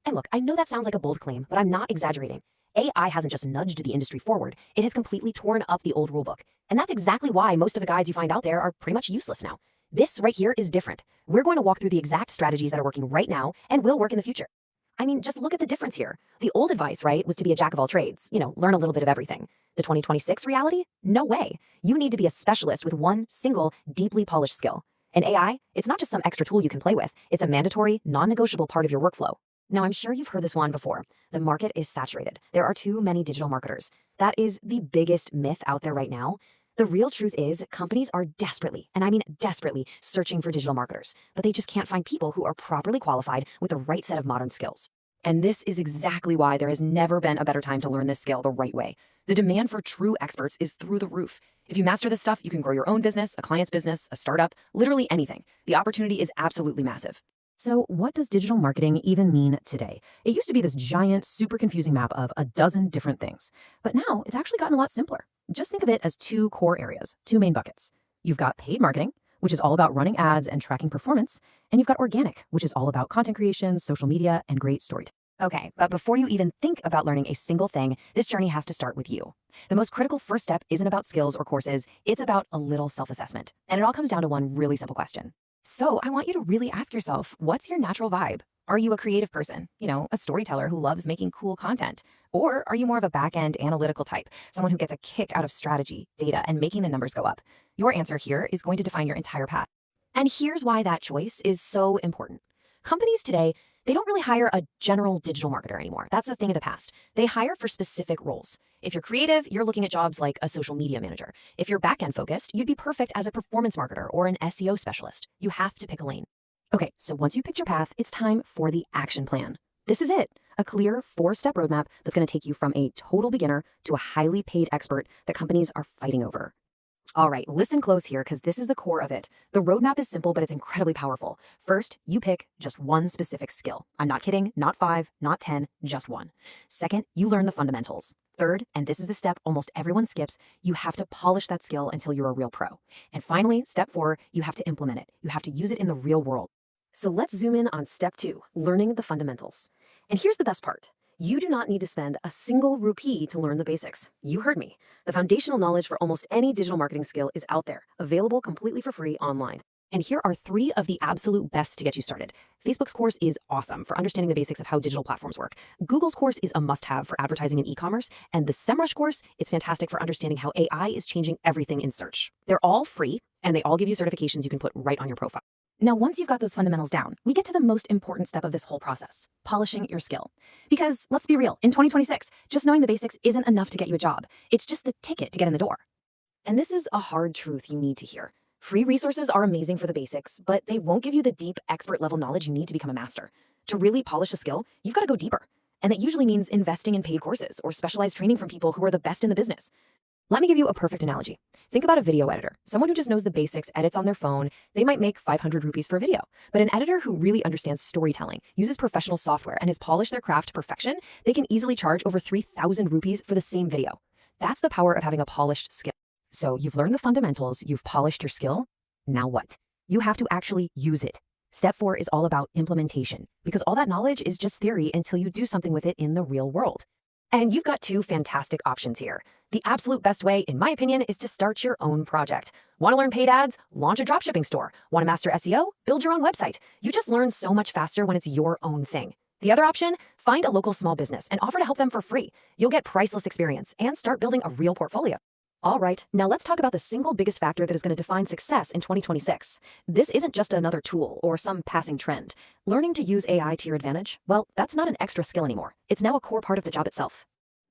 And look, I know that sounds like a bold claim, but I'm not exaggerating. AI hasn't just nudged the industry forward, it has completely torn up the old rulebook. And that's exactly why most of the guides you find out there are pretty much useless now. This right here is different. We're going to walk through the exact strategies that are working right now and will work in the future. I mean, just look at the difference here. The old advice, right, was to be a jack of all trades, learn a little bit of everything. The 2026 reality? No way. You need to be a specialist with one single, deeply polished skill. And AI, it's not just some extra tool you can play with, it's a mandatory, non-negotiable part of your workflow. Now, I'm sure you've heard this one before. The market is saturated. There are too many digital marketers. That is the biggest myth out there right now. The real truth is companies are desperately, and I mean desperately, searching for digital marketers, but they just can't find people who are properly qualified with the right set of modern skills. And this is exactly why there has never been a better time to learn this skill the right way. The demand for true experts is through the roof. If you master this stuff, you can grow your own business, a client's business, a startup, literally anything. The opportunity is absolutely massive. So what does digital marketing even mean today? It used to be this giant, super confusing map of a dozen different things. But now it's actually gotten a lot simpler. Just think of it as two core areas, two main buckets. You've got paid marketing, which is all about running ads and tracking performance. And you've got organic, which is all about content creation, social media, and great storytelling. Okay, but before you even think about learning a single thing, this journey has to start with you. The most critical first step isn't about skills or courses, it's about a little self-assessment. And it all comes down to one really simple question. So I want you to really ask yourself, what's your natural vibe? Are you a creative person, a storyteller who loves making cool content? Or are you more of a back-end analytical type, someone who gets a kick out of strategy, data, and making the numbers go up? Your answer here is going to define your entire path. And here's why that choice is so important. Companies today, they don't really hire a general digital marketer anymore. That's a thing of the past. They hire for specific roles. If you're creative, you're looking at jobs like a social media manager. If you're back-end focused, you'd be perfect as a performance marketer or an SEO specialist. You have to pick a lane. Okay, so once you picked your path, it's time for the action plan. This is it, a clear 4-step roadmap that's going to take you from a total beginner to a highly paid expert that companies are fighting over. All right, listen close here because this is the core of it. The roadmap is simple, but it's incredibly powerful. First, you pick just one specific skill. I'm not kidding, not 5, not 10, just one. Second, you learn the fundamentals. Third, and this is the step almost everyone skips, you have to polish that skill until you're a real pro. And finally, step 4, you have to implement it. You have to use it in the real world. So let's zoom in on step 2, learning the fundamentals. And here's the best part. You do not need to spend a single rupee to learn the basics. You heard me. The foundational knowledge for almost any digital marketing skill is out there, available completely for free online. And here are 3 of the absolute best to get you started. Facebook's course is awesome for understanding the basics of how digital platforms work. Google's course is a must-have for advertising and e-commerce. And the SEMrush course, it's fantastic for understanding how AI is changing everything in search. They're all free, and they all give you certifications you can put right on your profile. Now, once you've got those fundamentals down, we get to the most important step of this whole process, polishing your skill. Because let's be real, in 2026, just knowing the basics isn't enough to get you a job. It's just the ticket to get in the door. And this is a hard truth you need to hear. Free resources are amazing for the basics, but they won't give you the deep expert level knowledge you need to become a master. To really polish a skill, you've got to go deeper. And that usually means investing in paid courses or specialized training from people who are the best in the business. Let me give you a perfect analogy. Think about a video editor. Someone who just knows the basics, edits on their phone, they might make 500 rupees for a video. But an editor who really understands storytelling, uses professional software, and has polished their craft to perfection, they can easily charge over 3,000 rupees for the same video. That's the power of having a polished skill. So you've learned the fundamentals, you've polished your skill. Now what? You have to actually use it. Step 4 is all about implementation, because all that knowledge is just theory until you do something with it in the real world. And you've got 2 fantastic options here. The absolute best way, in my opinion, is to start your own project. Want to learn paid ads? Launch a dropshipping store. Want to master SEO? Build your own website. You just learn so much faster when it's your own thing. The other option? Find a local small business and offer to help them for free. You'll get priceless experience and start building a real portfolio. All right, now let's talk about the single biggest factor that is going to define success in 2026. This isn't just another tool or some passing trend. Learning to use AI to your advantage, well, that's not an extra skill anymore. It's now a core part of the job itself.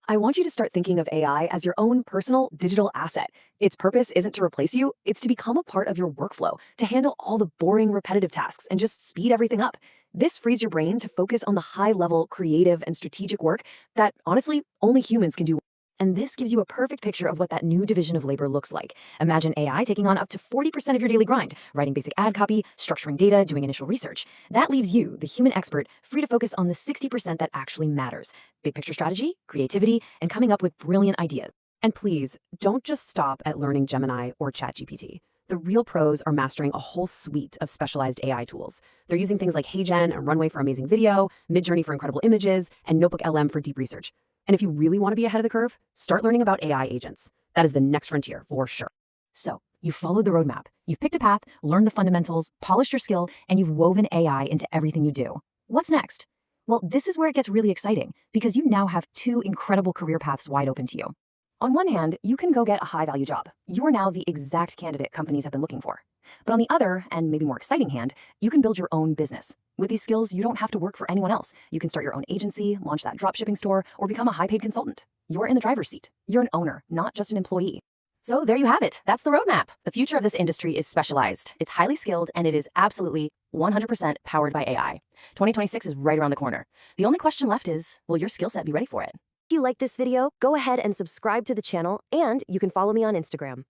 I want you to start thinking of AI as your own personal digital asset. Its purpose isn't to replace you, it's to become a part of your workflow, to handle all the boring, repetitive tasks and just speed everything up. This frees your brain to focus on the high-level, creative, and strategic work that, honestly, only humans can do. And this gives you a perfect picture of what that new division of labor looks like. Imagine AI taking on up to 40% of your daily grind, writing basic ad copy, structuring data, doing initial research. That leaves you, the human expert, free to focus on the 60% that actually matters. Big picture strategy, creativity, and coming up with brilliant ideas. And please, don't just stop at learning Gemini or ChatGPT. The real pros are mastering a whole suite of specialized AI tools. They're using things like HeyGen and Runway for amazing video, Midjourney for incredible images, and Notebook LM for deep research. And if you really want to be ahead of the curve, start learning about AI agents. That is the next frontier for sure. So, you've followed the roadmap. You've picked a path, learned the fundamentals, polished your skill, and you've woven AI into everything you do. What's next? Well, this is where it gets really exciting because you now have two incredible career paths wide open to you. On one hand, you can go get a high-value job. You are now the exact candidate companies have been looking for. But on the other, and maybe more exciting hand, you can build your own business. With these skills, you don't have to work for anyone else. You can start your own agency, launch that dropshipping store, or become a high-paid consultant. You're in the driver's seat. You're an owner, not just an employee. So there you have it. That's the roadmap. The future of this industry is specialized. It's highly skilled, and it is absolutely 100% powered by AI. 2026 is right around the corner. The only question left is, will your skill set be ready for it? If you like this video, go ahead and subscribe to the channel, and you can follow me on Instagram.